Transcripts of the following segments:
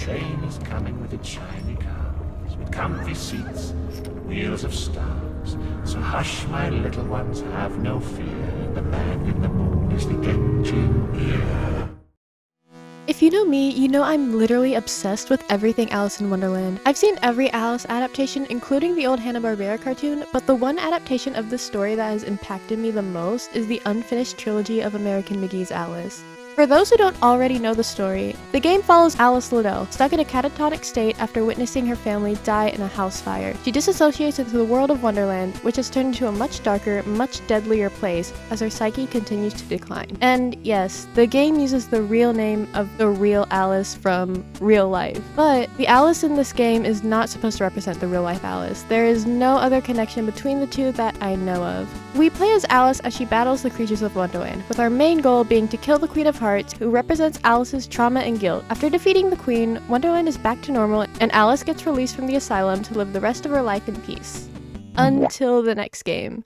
train is coming with its shiny cars, with comfy seats, wheels of stars. So hush, my little ones, have no fear. The man in the moon is the engineer. If you know me, you know I'm literally obsessed with everything Alice in Wonderland. I've seen every Alice adaptation, including the old Hanna-Barbera cartoon, but the one adaptation of this story that has impacted me the most is the unfinished trilogy of American McGee's Alice. For those who don't already know the story, the game follows Alice Liddell, stuck in a catatonic state after witnessing her family die in a house fire. She disassociates into the world of Wonderland, which has turned into a much darker, much deadlier place as her psyche continues to decline. And yes, the game uses the real name of the real Alice from real life. But the Alice in this game is not supposed to represent the real life Alice. There is no other connection between the two that I know of. We play as Alice as she battles the creatures of Wonderland, with our main goal being to kill the Queen of Hearts, who represents Alice's trauma and guilt. After defeating the Queen, Wonderland is back to normal, and Alice gets released from the asylum to live the rest of her life in peace. Until the next game.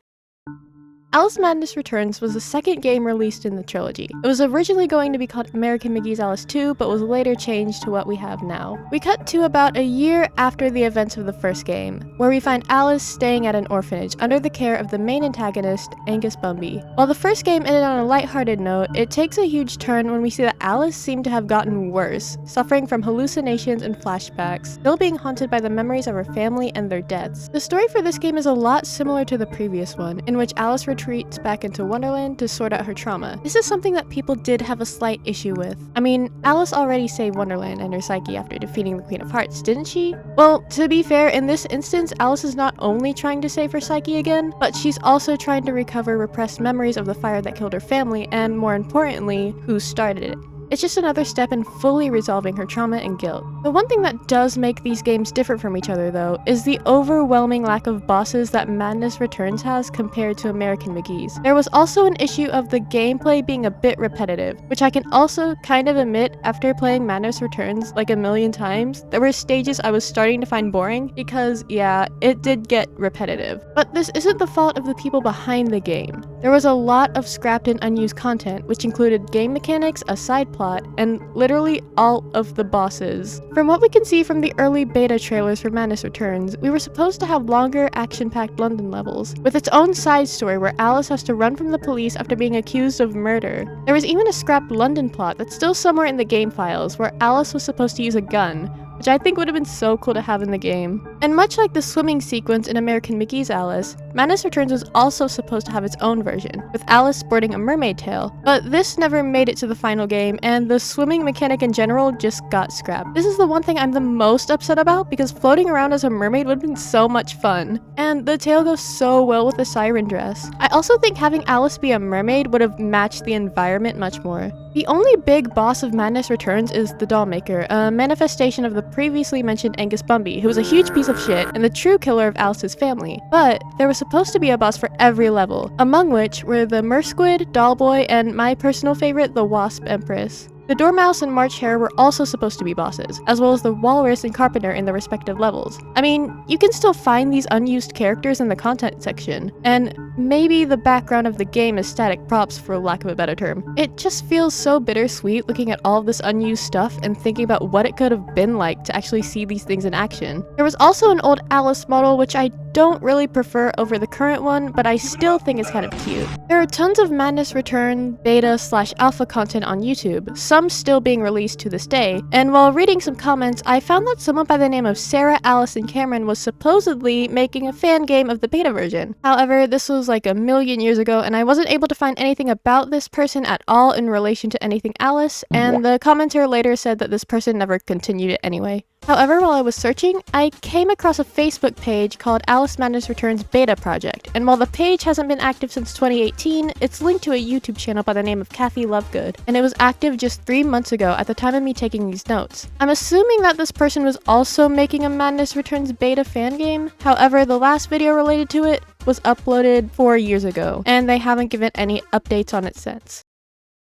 Alice Madness Returns was the second game released in the trilogy. It was originally going to be called American McGee's Alice 2, but was later changed to what we have now. We cut to about a year after the events of the first game, where we find Alice staying at an orphanage under the care of the main antagonist, Angus Bumby. While the first game ended on a lighthearted note, it takes a huge turn when we see that Alice seemed to have gotten worse, suffering from hallucinations and flashbacks, still being haunted by the memories of her family and their deaths. The story for this game is a lot similar to the previous one, in which Alice retreats back into Wonderland to sort out her trauma. This is something that people did have a slight issue with. I mean, Alice already saved Wonderland and her psyche after defeating the Queen of Hearts, didn't she? Well, to be fair, in this instance, Alice is not only trying to save her psyche again, but she's also trying to recover repressed memories of the fire that killed her family and, more importantly, who started it. It's just another step in fully resolving her trauma and guilt. The one thing that does make these games different from each other, though, is the overwhelming lack of bosses that Madness Returns has compared to American McGee's. There was also an issue of the gameplay being a bit repetitive, which I can also kind of admit after playing Madness Returns like a million times. There were stages I was starting to find boring because, yeah, it did get repetitive. But this isn't the fault of the people behind the game. There was a lot of scrapped and unused content, which included game mechanics, a side plot, and literally all of the bosses. From what we can see from the early beta trailers for Madness Returns, we were supposed to have longer, action-packed London levels, with its own side story where Alice has to run from the police after being accused of murder. There was even a scrapped London plot that's still somewhere in the game files, where Alice was supposed to use a gun, which I think would have been so cool to have in the game. And much like the swimming sequence in American McGee's Alice, Madness Returns was also supposed to have its own version, with Alice sporting a mermaid tail, but this never made it to the final game, and the swimming mechanic in general just got scrapped. This is the one thing I'm the most upset about, because floating around as a mermaid would have been so much fun, and the tail goes so well with the siren dress. I also think having Alice be a mermaid would have matched the environment much more. The only big boss of Madness Returns is the Dollmaker, a manifestation of the previously mentioned Angus Bumby, who was a huge piece of shit and the true killer of Alice's family. But there was supposed to be a boss for every level, among which were the Mersquid, Dollboy, and my personal favorite, the Wasp Empress. The Dormouse and March Hare were also supposed to be bosses, as well as the Walrus and Carpenter in the respective levels. I mean, you can still find these unused characters in the content section, and maybe the background of the game is static props for lack of a better term. It just feels so bittersweet looking at all of this unused stuff and thinking about what it could have been like to actually see these things in action. There was also an old Alice model which I don't really prefer over the current one, but I still think it's kind of cute. There are tons of Madness Return beta/alpha content on YouTube, some still being released to this day, and while reading some comments, I found that someone by the name of Sarah Allison Cameron was supposedly making a fan game of the beta version. However, this was like a million years ago, and I wasn't able to find anything about this person at all in relation to anything Alice, and the commenter later said that this person never continued it anyway. However, while I was searching, I came across a Facebook page called Alice Madness Returns Beta Project, and while the page hasn't been active since 2018, it's linked to a YouTube channel by the name of Kathy Lovegood, and it was active just 3 months ago at the time of me taking these notes. I'm assuming that this person was also making a Madness Returns beta fan game, however, the last video related to it was uploaded 4 years ago, and they haven't given any updates on it since.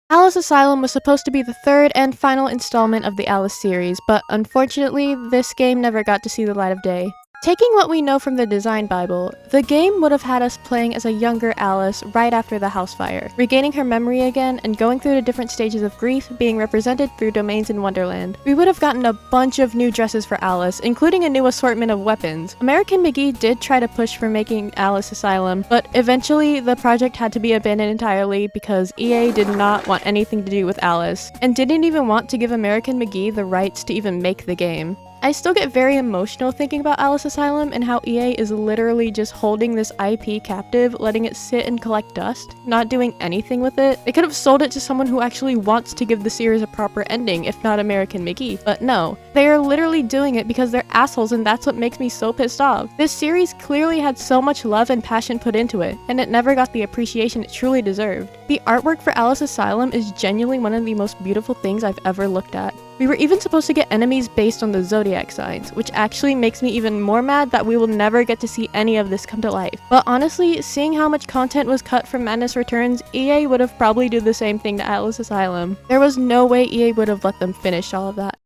Alice Asylum was supposed to be the third and final installment of the Alice series, but unfortunately, this game never got to see the light of day. Taking what we know from the design Bible, the game would have had us playing as a younger Alice right after the house fire, regaining her memory again and going through the different stages of grief being represented through domains in Wonderland. We would have gotten a bunch of new dresses for Alice, including a new assortment of weapons. American McGee did try to push for making Alice Asylum, but eventually the project had to be abandoned entirely because EA did not want anything to do with Alice, and didn't even want to give American McGee the rights to even make the game. I still get very emotional thinking about Alice Asylum and how EA is literally just holding this IP captive, letting it sit and collect dust, not doing anything with it. They could have sold it to someone who actually wants to give the series a proper ending, if not American McGee, but no. They are literally doing it because they're assholes, and that's what makes me so pissed off. This series clearly had so much love and passion put into it, and it never got the appreciation it truly deserved. The artwork for Alice Asylum is genuinely one of the most beautiful things I've ever looked at. We were even supposed to get enemies based on the zodiac signs, which actually makes me even more mad that we will never get to see any of this come to life. But honestly, seeing how much content was cut from Madness Returns, EA would have probably do the same thing to Alice Asylum. There was no way EA would have let them finish all of that.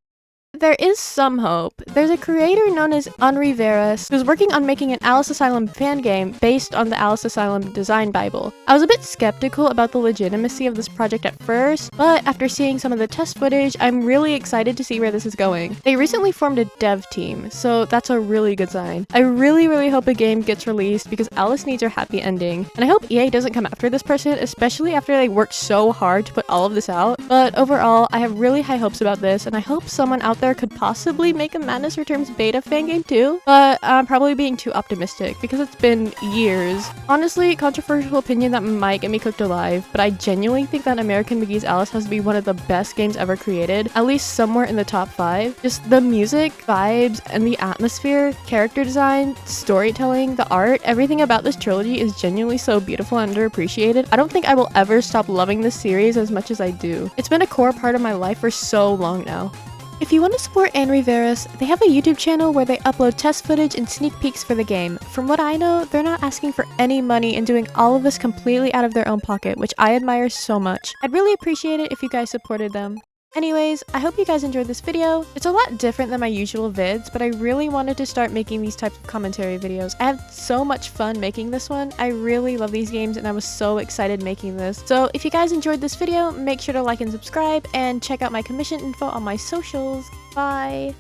There is some hope. There's a creator known as Henri Veras who's working on making an Alice Asylum fan game based on the Alice Asylum design Bible. I was a bit skeptical about the legitimacy of this project at first, but after seeing some of the test footage, I'm really excited to see where this is going. They recently formed a dev team, so that's a really good sign. I really hope a game gets released because Alice needs her happy ending, and I hope EA doesn't come after this person, especially after they worked so hard to put all of this out. But overall, I have really high hopes about this, and I hope someone out there could possibly make a Madness Returns beta fan game too, but I'm probably being too optimistic because it's been years. Honestly, controversial opinion that might get me cooked alive, but I genuinely think that American McGee's Alice has to be one of the best games ever created, at least somewhere in the top 5. Just the music, vibes, and the atmosphere, character design, storytelling, the art, everything about this trilogy is genuinely so beautiful and underappreciated. I don't think I will ever stop loving this series as much as I do. It's been a core part of my life for so long now. If you want to support Henri Veras, they have a YouTube channel where they upload test footage and sneak peeks for the game. From what I know, they're not asking for any money and doing all of this completely out of their own pocket, which I admire so much. I'd really appreciate it if you guys supported them. Anyways, I hope you guys enjoyed this video. It's a lot different than my usual vids, but I really wanted to start making these types of commentary videos. I had so much fun making this one. I really love these games and I was so excited making this. So if you guys enjoyed this video, make sure to like and subscribe and check out my commission info on my socials. Bye!